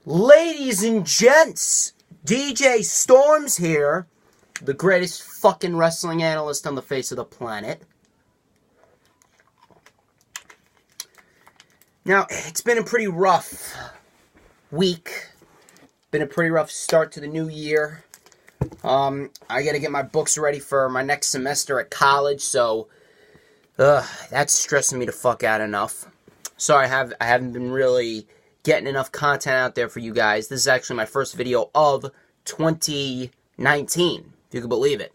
Ladies and gents, DJ Storms here, the greatest fucking wrestling analyst on the face of the planet. Now, it's been a pretty rough week. Been a pretty rough start to the new year. I gotta get my books ready for my next semester at college, so that's stressing me the fuck out enough. Sorry, I haven't been really getting enough content out there for you guys. This is actually my first video of 2019, if you can believe it.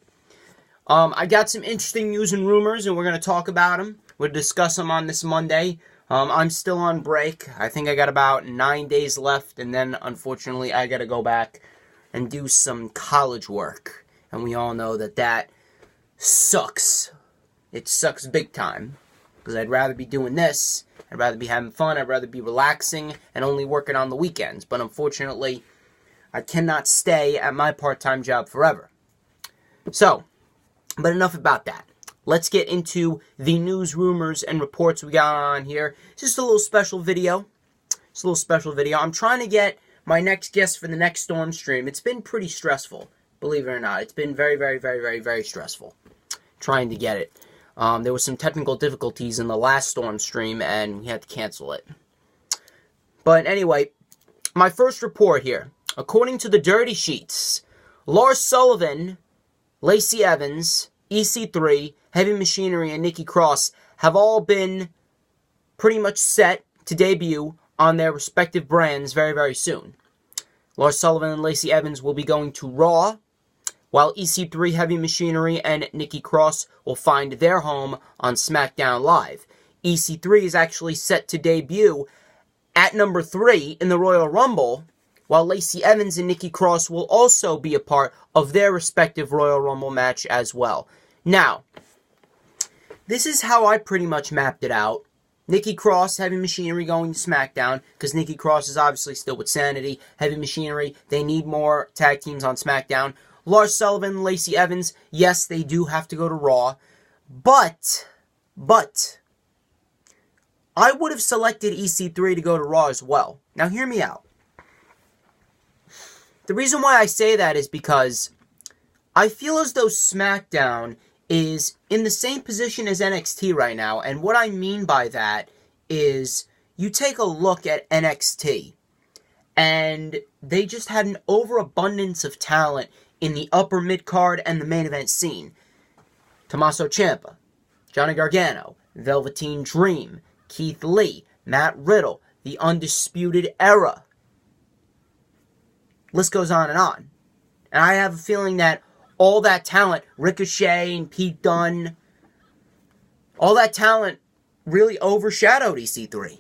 I got some interesting news and rumors, and we're going to talk about them. We'll discuss them on this Monday. I'm still on break. I think I got about 9 days left, and then, unfortunately, I got to go back and do some college work. And we all know that sucks. It sucks big time, because I'd rather be doing this. I'd rather be having fun, I'd rather be relaxing, and only working on the weekends. But unfortunately, I cannot stay at my part-time job forever. So, but enough about that. Let's get into the news, rumors, and reports we got on here. It's just a little special video. It's a little special video. I'm trying to get my next guest for the next Storm stream. It's been pretty stressful, believe it or not. It's been very, very, very, very, very stressful trying to get it. There was some technical difficulties in the last Storm stream, and we had to cancel it. But anyway, my first report here. According to the Dirty Sheets, Lars Sullivan, Lacey Evans, EC3, Heavy Machinery, and Nikki Cross have all been pretty much set to debut on their respective brands very, very soon. Lars Sullivan and Lacey Evans will be going to Raw, while EC3, Heavy Machinery, and Nikki Cross will find their home on SmackDown Live. EC3 is actually set to debut at number 3 in the Royal Rumble, while Lacey Evans and Nikki Cross will also be a part of their respective Royal Rumble match as well. Now, this is how I pretty much mapped it out. Nikki Cross, Heavy Machinery going to SmackDown, because Nikki Cross is obviously still with Sanity. Heavy Machinery, they need more tag teams on SmackDown. Lars Sullivan, Lacey Evans, yes, they do have to go to Raw, but, I would have selected EC3 to go to Raw as well. Now, hear me out. The reason why I say that is because I feel as though SmackDown is in the same position as NXT right now, and what I mean by that is you take a look at NXT, and they just had an overabundance of talent in the upper mid-card and the main event scene. Tommaso Ciampa, Johnny Gargano, Velveteen Dream, Keith Lee, Matt Riddle, The Undisputed Era. List goes on. And I have a feeling that all that talent, Ricochet and Pete Dunne, all that talent really overshadowed EC3.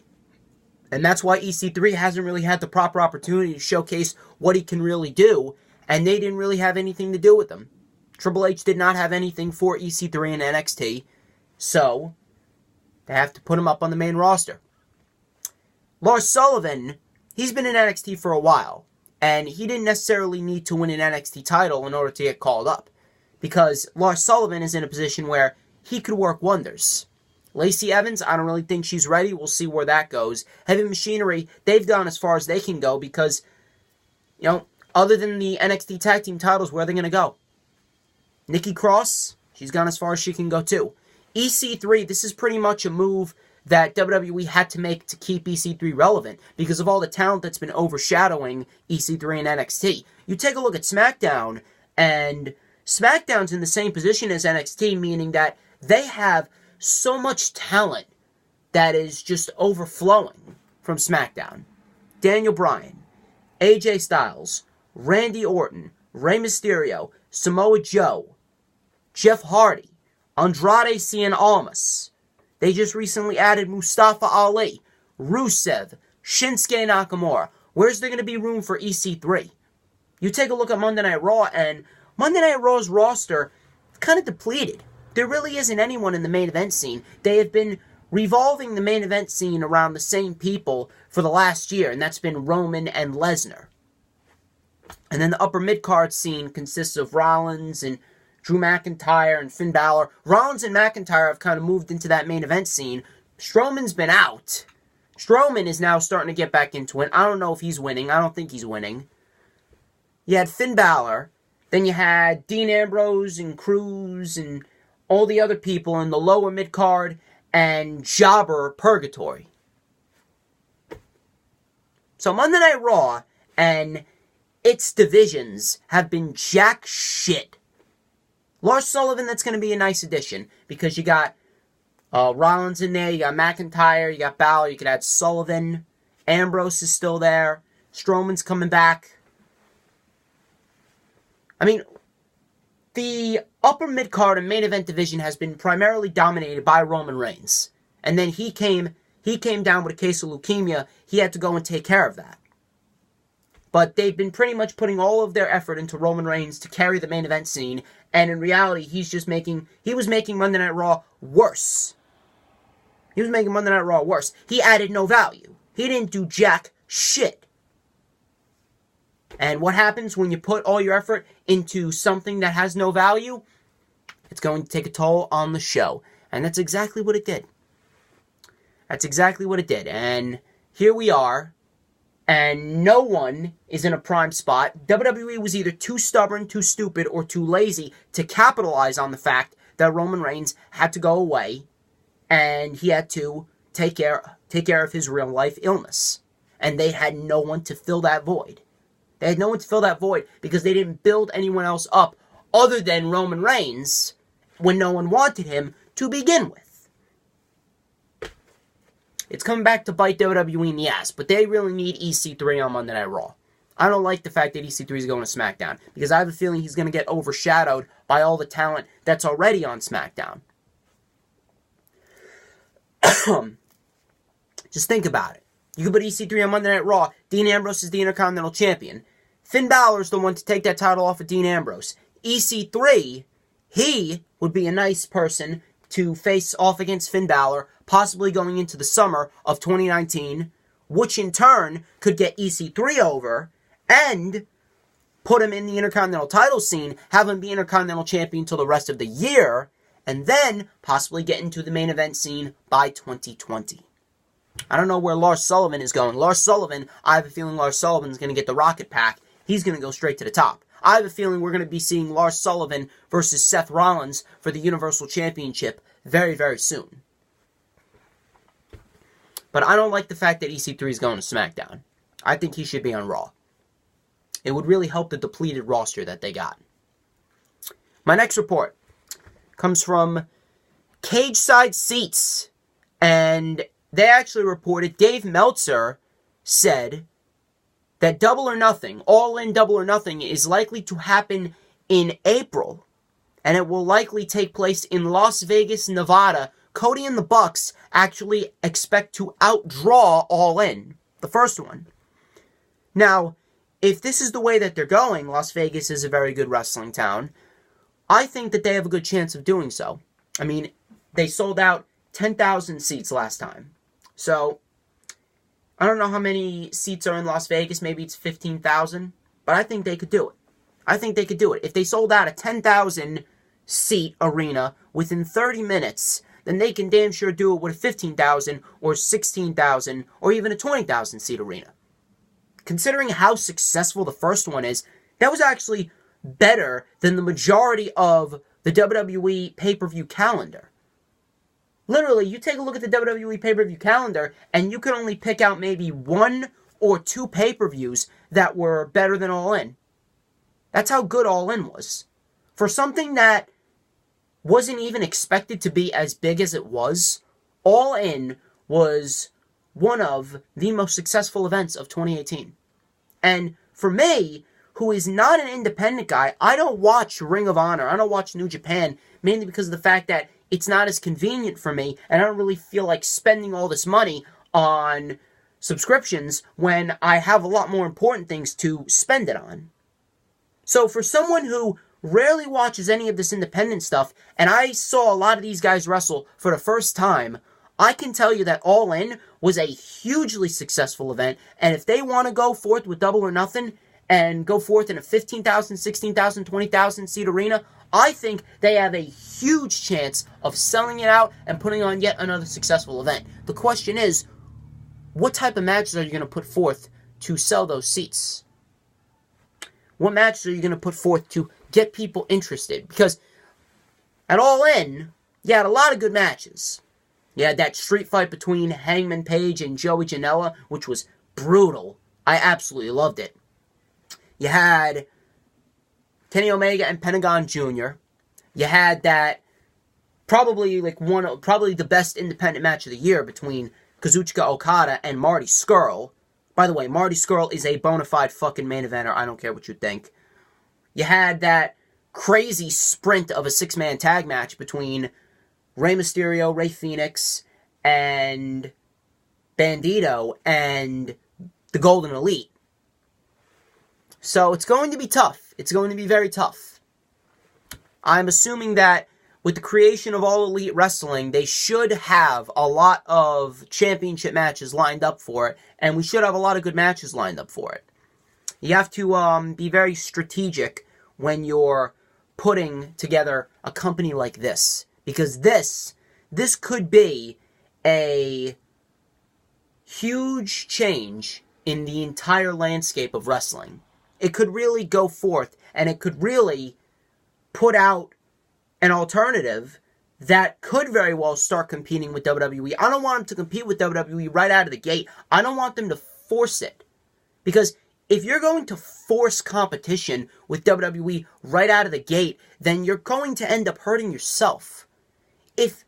And that's why EC3 hasn't really had the proper opportunity to showcase what he can really do, and they didn't really have anything to do with them. Triple H did not have anything for EC3 and NXT, so they have to put him up on the main roster. Lars Sullivan, he's been in NXT for a while, and he didn't necessarily need to win an NXT title in order to get called up, because Lars Sullivan is in a position where he could work wonders. Lacey Evans, I don't really think she's ready. We'll see where that goes. Heavy Machinery, they've gone as far as they can go because, other than the NXT Tag Team titles, where are they going to go? Nikki Cross, she's gone as far as she can go too. EC3, this is pretty much a move that WWE had to make to keep EC3 relevant because of all the talent that's been overshadowing EC3 and NXT. You take a look at SmackDown, and SmackDown's in the same position as NXT, meaning that they have so much talent that is just overflowing from SmackDown. Daniel Bryan, AJ Styles, Randy Orton, Rey Mysterio, Samoa Joe, Jeff Hardy, Andrade Cien Almas. They just recently added Mustafa Ali, Rusev, Shinsuke Nakamura. Where's there going to be room for EC3? You take a look at Monday Night Raw, and Monday Night Raw's roster is kind of depleted. There really isn't anyone in the main event scene. They have been revolving the main event scene around the same people for the last year, and that's been Roman and Lesnar. And then the upper mid-card scene consists of Rollins and Drew McIntyre and Finn Balor. Rollins and McIntyre have kind of moved into that main event scene. Strowman's been out. Strowman is now starting to get back into it. I don't know if he's winning. I don't think he's winning. You had Finn Balor. Then you had Dean Ambrose and Cruz and all the other people in the lower mid-card and Jobber Purgatory. So Monday Night Raw and its divisions have been jack shit. Lars Sullivan, that's going to be a nice addition because you got Rollins in there, you got McIntyre, you got Balor, you could add Sullivan. Ambrose is still there. Strowman's coming back. I mean, the upper mid-card and main event division has been primarily dominated by Roman Reigns. And then he came down with a case of leukemia. He had to go and take care of that. But they've been pretty much putting all of their effort into Roman Reigns to carry the main event scene. And in reality, he was making Monday Night Raw worse. He was making Monday Night Raw worse. He added no value. He didn't do jack shit. And what happens when you put all your effort into something that has no value? It's going to take a toll on the show. And that's exactly what it did. That's exactly what it did. And here we are. And no one is in a prime spot. WWE was either too stubborn, too stupid, or too lazy to capitalize on the fact that Roman Reigns had to go away. And he had to take care of his real life illness. And they had no one to fill that void. They had no one to fill that void because they didn't build anyone else up other than Roman Reigns when no one wanted him to begin with. It's coming back to bite WWE in the ass, but they really need EC3 on Monday Night Raw. I don't like the fact that EC3 is going to SmackDown because I have a feeling he's going to get overshadowed by all the talent that's already on SmackDown. Just think about it. You can put EC3 on Monday Night Raw. Dean Ambrose is the Intercontinental Champion. Finn Balor is the one to take that title off of Dean Ambrose. EC3, he would be a nice person to face off against Finn Balor, possibly going into the summer of 2019, which in turn could get EC3 over and put him in the Intercontinental title scene, have him be Intercontinental Champion until the rest of the year, and then possibly get into the main event scene by 2020. I don't know where Lars Sullivan is going. I have a feeling Lars Sullivan is going to get the rocket pack. He's going to go straight to the top. I have a feeling we're going to be seeing Lars Sullivan versus Seth Rollins for the Universal Championship very, very soon. But I don't like the fact that EC3 is going to SmackDown. I think he should be on Raw. It would really help the depleted roster that they got. My next report comes from Cage Side Seats. And they actually reported, Dave Meltzer said that Double or Nothing, All In Double or Nothing, is likely to happen in April. And it will likely take place in Las Vegas, Nevada. Cody and the Bucks actually expect to outdraw All In, the first one. Now, if this is the way that they're going, Las Vegas is a very good wrestling town. I think that they have a good chance of doing so. I mean, they sold out 10,000 seats last time. So, I don't know how many seats are in Las Vegas. Maybe it's 15,000. But I think they could do it. If they sold out a 10,000 seat arena within 30 minutes, then they can damn sure do it with a 15,000 or 16,000 or even a 20,000 seat arena. Considering how successful the first one is, that was actually better than the majority of the WWE pay-per-view calendar. Literally, you take a look at the WWE pay-per-view calendar, and you can only pick out maybe one or two pay-per-views that were better than All In. That's how good All In was. For something that wasn't even expected to be as big as it was, All In was one of the most successful events of 2018. And for me, who is not an independent guy, I don't watch Ring of Honor, I don't watch New Japan, mainly because of the fact that it's not as convenient for me, and I don't really feel like spending all this money on subscriptions when I have a lot more important things to spend it on. So for someone who rarely watches any of this independent stuff, and I saw a lot of these guys wrestle for the first time, I can tell you that All In was a hugely successful event, and if they want to go forth with Double or Nothing, and go forth in a 15,000, 16,000, 20,000 seat arena, I think they have a huge chance of selling it out and putting on yet another successful event. The question is, what type of matches are you going to put forth to sell those seats? What matches are you going to put forth to get people interested? Because at All In, you had a lot of good matches. You had that street fight between Hangman Page and Joey Janela, which was brutal. I absolutely loved it. You had Kenny Omega and Pentagon Jr. You had that probably the best independent match of the year between Kazuchika Okada and Marty Scurll. By the way, Marty Scurll is a bona fide fucking main eventer. I don't care what you think. You had that crazy sprint of a 6-man tag match between Rey Mysterio, Rey Fenix, and Bandito, and the Golden Elite. So it's going to be tough. It's going to be very tough. I'm assuming that with the creation of All Elite Wrestling, they should have a lot of championship matches lined up for it, and we should have a lot of good matches lined up for it. You have to be very strategic when you're putting together a company like this, because this could be a huge change in the entire landscape of wrestling. It could really go forth, and it could really put out an alternative that could very well start competing with WWE. I don't want them to compete with WWE right out of the gate. I don't want them to force it. Because if you're going to force competition with WWE right out of the gate, then you're going to end up hurting yourself. If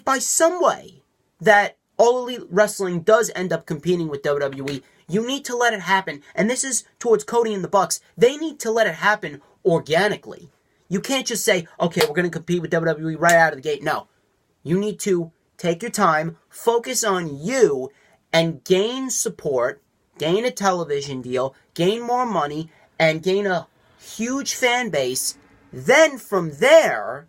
by some way that All Elite Wrestling does end up competing with WWE, you need to let it happen. And this is towards Cody and the Bucks. They need to let it happen organically. You can't just say, okay, we're going to compete with WWE right out of the gate. No. You need to take your time, focus on you, and gain support, gain a television deal, gain more money, and gain a huge fan base. Then from there,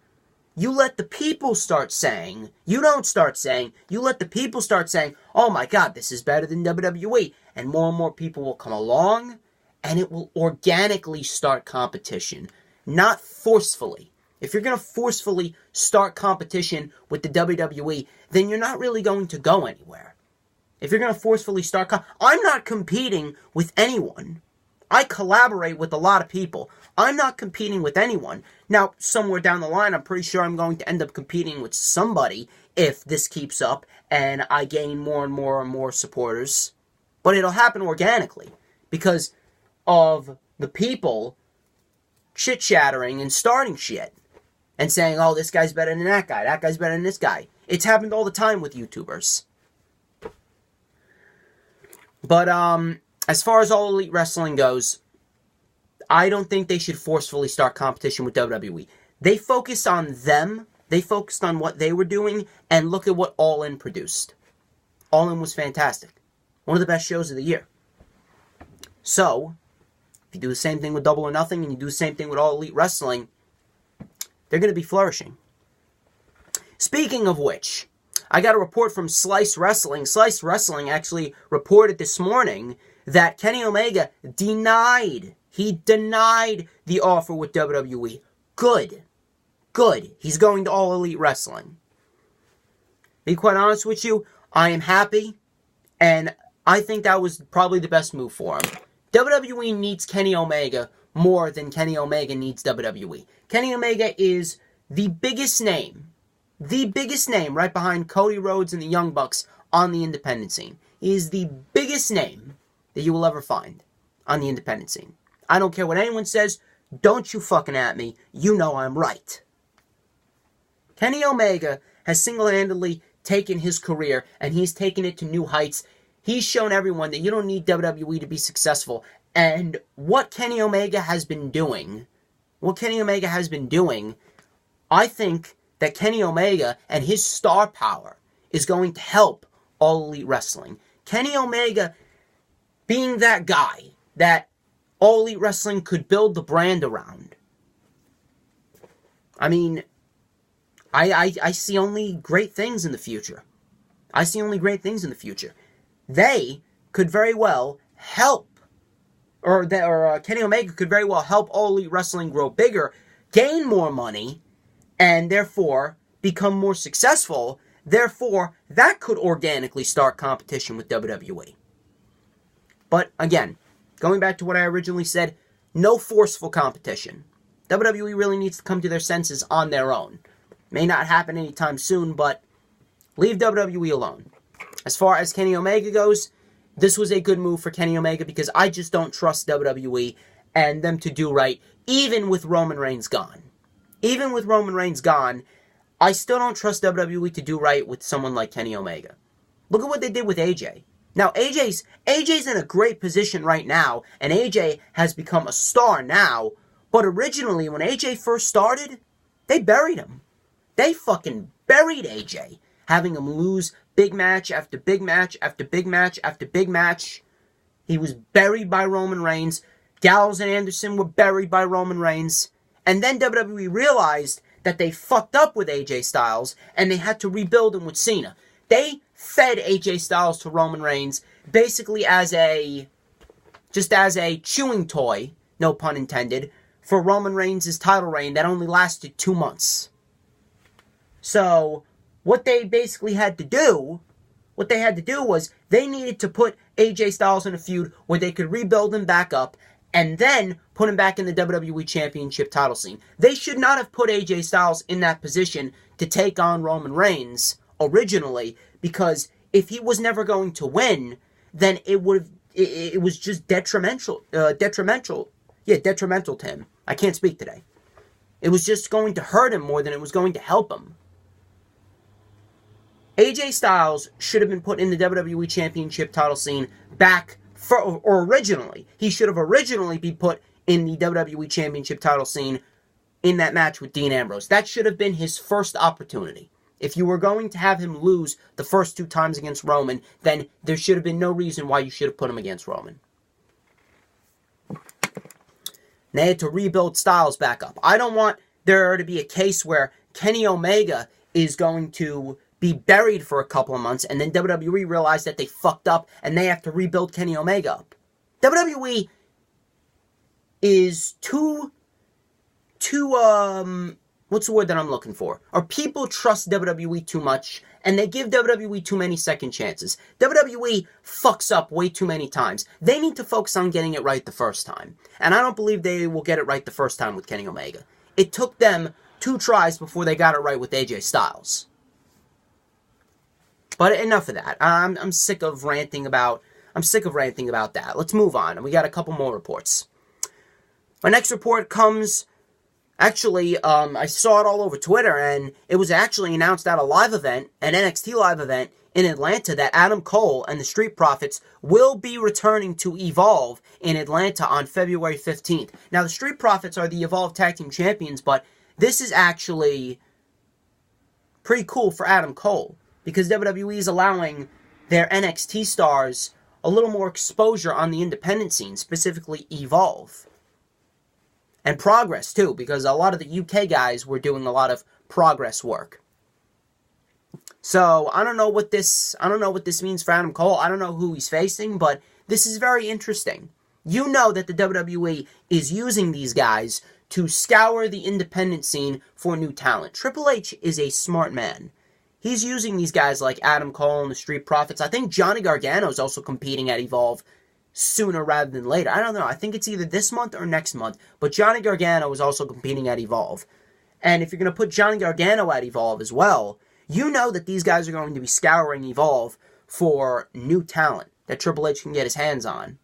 you let the people start saying, you don't start saying, you let the people start saying, oh my God, this is better than WWE. And more people will come along, and it will organically start competition. Not forcefully. If you're going to forcefully start competition with the WWE, then you're not really going to go anywhere. If you're going to forcefully start... I'm not competing with anyone. I collaborate with a lot of people. I'm not competing with anyone. Now, somewhere down the line, I'm pretty sure I'm going to end up competing with somebody if this keeps up and I gain more and more supporters. But it'll happen organically because of the people chit-chattering and starting shit and saying, oh, this guy's better than that guy's better than this guy. It's happened all the time with YouTubers. But as far as All Elite Wrestling goes, I don't think they should forcefully start competition with WWE. They focused on them, they focused on what they were doing, and look at what All In produced. All In was fantastic. One of the best shows of the year. So, if you do the same thing with Double or Nothing, and you do the same thing with All Elite Wrestling, they're going to be flourishing. Speaking of which, I got a report from Slice Wrestling. Slice Wrestling actually reported this morning that Kenny Omega denied the offer with WWE. Good. He's going to All Elite Wrestling. Be quite honest with you, I am happy, and I think that was probably the best move for him. WWE needs Kenny Omega more than Kenny Omega needs WWE. Kenny Omega is the biggest name right behind Cody Rhodes and the Young Bucks on the independent scene. He is the biggest name that you will ever find on the independent scene. I don't care what anyone says, don't you fucking at me, you know I'm right. Kenny Omega has single-handedly taken his career, and he's taken it to new heights. He's shown everyone that you don't need WWE to be successful. And what Kenny Omega has been doing, I think that Kenny Omega and his star power is going to help All Elite Wrestling. Kenny Omega being that guy that All Elite Wrestling could build the brand around. I mean, I see only great things in the future. They could very well help, Kenny Omega could very well help All Elite Wrestling grow bigger, gain more money, and therefore become more successful Therefore, that could organically start competition with WWE. But again, going back to what I originally said, no forceful competition. WWE really needs to come to their senses on their own. May not happen anytime soon, but leave WWE alone. As far as Kenny Omega goes, this was a good move for Kenny Omega because I just don't trust WWE and them to do right, even with Roman Reigns gone. Even with Roman Reigns gone, I still don't trust WWE to do right with someone like Kenny Omega. Look at what they did with AJ. Now, AJ's in a great position right now, and AJ has become a star now, but originally, when AJ first started, they buried him. They fucking buried AJ, having him lose big match after big match after big match after big match. He was buried by Roman Reigns. Gallows and Anderson were buried by Roman Reigns. And then WWE realized that they fucked up with AJ Styles, and they had to rebuild him with Cena. They fed AJ Styles to Roman Reigns basically as a chewing toy, no pun intended, for Roman Reigns' title reign that only lasted 2 months. So, what they basically had to do was they needed to put AJ Styles in a feud where they could rebuild him back up and then put him back in the WWE Championship title scene. They should not have put AJ Styles in that position to take on Roman Reigns originally, because if he was never going to win, then it was just detrimental to him. I can't speak today. It was just going to hurt him more than it was going to help him. AJ Styles should have been put in the WWE Championship title scene originally. He should have originally been put in the WWE Championship title scene in that match with Dean Ambrose. That should have been his first opportunity. If you were going to have him lose the first 2 times against Roman, then there should have been no reason why you should have put him against Roman. They had to rebuild Styles back up. I don't want there to be a case where Kenny Omega is going to be buried for a couple of months, and then WWE realize that they fucked up, and they have to rebuild Kenny Omega up. WWE is what's the word that I'm looking for? Or people trust WWE too much, and they give WWE too many second chances. WWE fucks up way too many times. They need to focus on getting it right the first time. And I don't believe they will get it right the first time with Kenny Omega. It took them 2 tries before they got it right with AJ Styles. But enough of that. I'm sick of ranting about that. Let's move on. We got a couple more reports. My next report comes... Actually, I saw it all over Twitter, and it was actually announced at a live event, an NXT live event in Atlanta, that Adam Cole and the Street Profits will be returning to Evolve in Atlanta on February 15th. Now, the Street Profits are the Evolve Tag Team Champions, but this is actually pretty cool for Adam Cole, because WWE is allowing their NXT stars a little more exposure on the independent scene, specifically Evolve. And Progress, too, because a lot of the UK guys were doing a lot of Progress work. So, I don't know what this means for Adam Cole. I don't know who he's facing, but this is very interesting. You know that the WWE is using these guys to scour the independent scene for new talent. Triple H is a smart man. He's using these guys like Adam Cole and the Street Profits. I think Johnny Gargano is also competing at Evolve sooner rather than later. I don't know. I think it's either this month or next month. But Johnny Gargano is also competing at Evolve. And if you're going to put Johnny Gargano at Evolve as well, you know that these guys are going to be scouring Evolve for new talent that Triple H can get his hands on.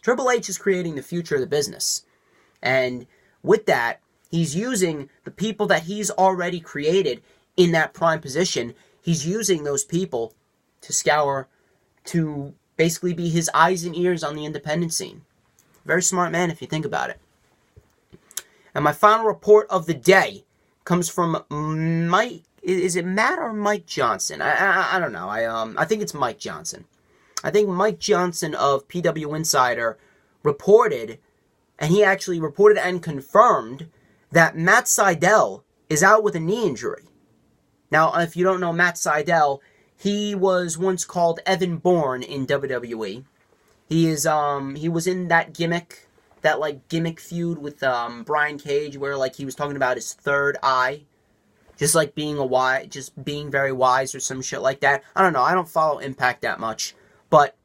Triple H is creating the future of the business. And with that, he's using the people that he's already created in that prime position. He's using those people to scour, to basically be his eyes and ears on the independent scene. Very smart man if you think about it. And my final report of the day comes from Mike. Is it Matt or Mike Johnson? I don't know. I think it's Mike Johnson. I think Mike Johnson of PW Insider reported, and he actually reported and confirmed, that Matt Sydal is out with a knee injury. Now, if you don't know Matt Sydal, he was once called Evan Bourne in WWE. He was in that gimmick feud with Brian Cage, where he was talking about his third eye. Just like being very wise or some shit like that. I don't know. I don't follow Impact that much. But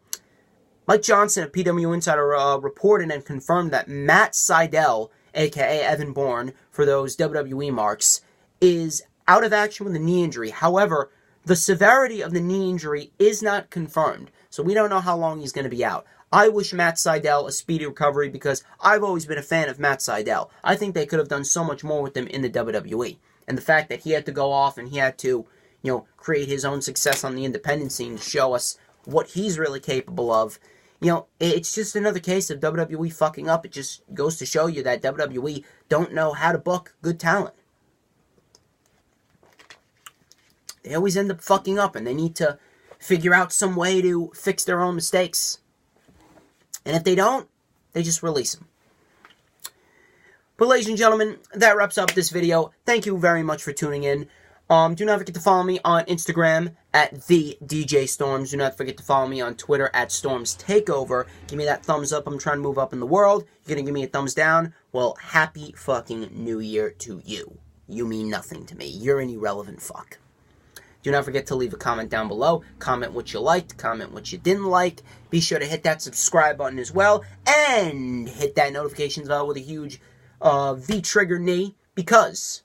Mike Johnson of PW Insider reported and confirmed that Matt Sydal, a.k.a. Evan Bourne, for those WWE marks, is out of action with a knee injury. However, the severity of the knee injury is not confirmed, so we don't know how long he's going to be out. I wish Matt Sydal a speedy recovery because I've always been a fan of Matt Sydal. I think they could have done so much more with him in the WWE. And the fact that he had to go off and he had to, create his own success on the independent scene to show us what he's really capable of, it's just another case of WWE fucking up. It just goes to show you that WWE don't know how to book good talent. They always end up fucking up, and they need to figure out some way to fix their own mistakes. And if they don't, they just release them. But ladies and gentlemen, that wraps up this video. Thank you very much for tuning in. Do not forget to follow me on Instagram at the DJ Storms. Do not forget to follow me on Twitter at Storms Takeover. Give me that thumbs up. I'm trying to move up in the world. You're going to give me a thumbs down? Well, happy fucking New Year to you. You mean nothing to me. You're an irrelevant fuck. Do not forget to leave a comment down below. Comment what you liked. Comment what you didn't like. Be sure to hit that subscribe button as well. And hit that notifications bell with a huge V-trigger knee. Because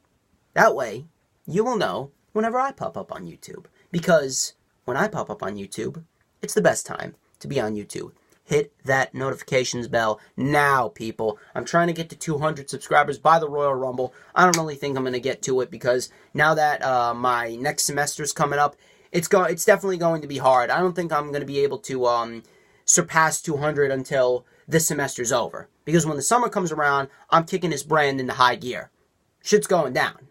that way you will know whenever I pop up on YouTube. Because when I pop up on YouTube, it's the best time to be on YouTube. Hit that notifications bell now, people. I'm trying to get to 200 subscribers by the Royal Rumble. I don't really think I'm going to get to it because now that my next semester's coming up, it's definitely going to be hard. I don't think I'm going to be able to surpass 200 until this semester's over. Because when the summer comes around, I'm kicking this brand into high gear. Shit's going down.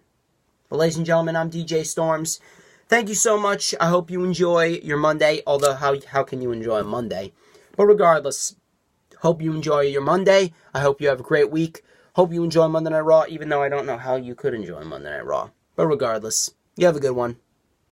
But ladies and gentlemen, I'm DJ Storms. Thank you so much. I hope you enjoy your Monday. Although, how can you enjoy a Monday? But regardless, hope you enjoy your Monday. I hope you have a great week. Hope you enjoy Monday Night Raw, even though I don't know how you could enjoy Monday Night Raw. But regardless, you have a good one.